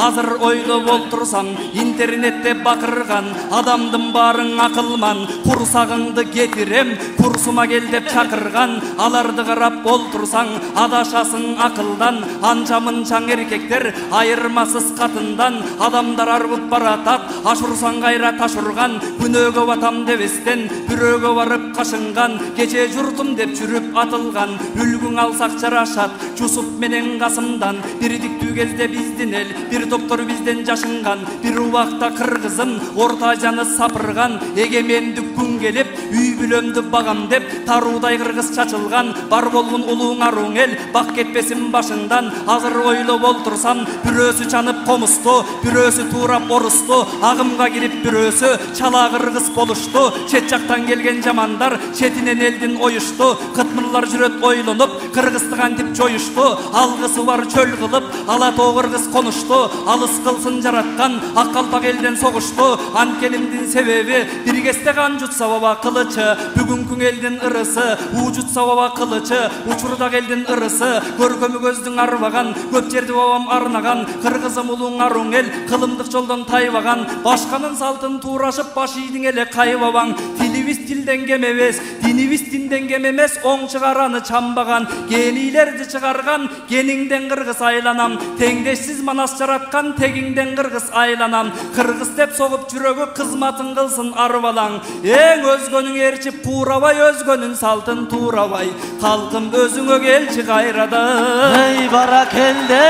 азыр ойлоп олтурсам интернетте бакырган адамдын барын акылман курсагыңды кетирем курсума кел деп чакырган аларды карап олтурсаң адашасың акылдан анча мынчаң эркектер айырмасыз катындан адамдар арбып баратат ашурсаң кайра ташурган күнөөгө батам дебестен бирөөгө барып кашынган кече журтум деп жүрүп атылган үлгүң алсак жарашат Жусуп менен Касымдан бир диктүү кезде биздин эл бир доктор бизден жашынган бир убакта кыргызым орта жаны сапырган эгемендик күн келип үй бүлөмдү багам деп таруудай кыргыз чачылган бар болгон улууң аруң эл бак кетпесин башыңдан азыр ойлоп олтурсам бирөөсү чанып комусту бирөөсү туурап орусту агымга кирип бирөөсү чала кыргыз болушту чет жактан келген жамандар четинен элдин оюшту кытмырлар жүрөт ойлонуп кыргызды кантип жоюшту алгысы бар чөл кылып ала тоо кыргыз конушту алыс кылсын жараткан ак калпак элден согушту анткенимдин себеби бир кезде кан жутса баба кылычы бүгүнкү элдин ырысы уу жутса баба кылычы учурда элдин ырысы көркөмү көздүң арбаган көп жерди бабам арнаган кыргызым улуң аруң эл кылымдык жолдон тайбаган башканын салтын туурашып баш ийдиң эле кайбабаң тилибиз тилден кем эмес динибиз динден кем эмес оң чыгараны чамбаган генийлерди чыгарган гениңден кыргыз айланам теңдешсиз манас жараткан тегиңден кыргыз айланам кыргыз деп согуп жүрөгү кызматын кылсын ар балаң эң өзгөнүң ээрчип куурабай өзгөнүн салтын туурабай калкым өзүңө келчи кайрадан ey баракелде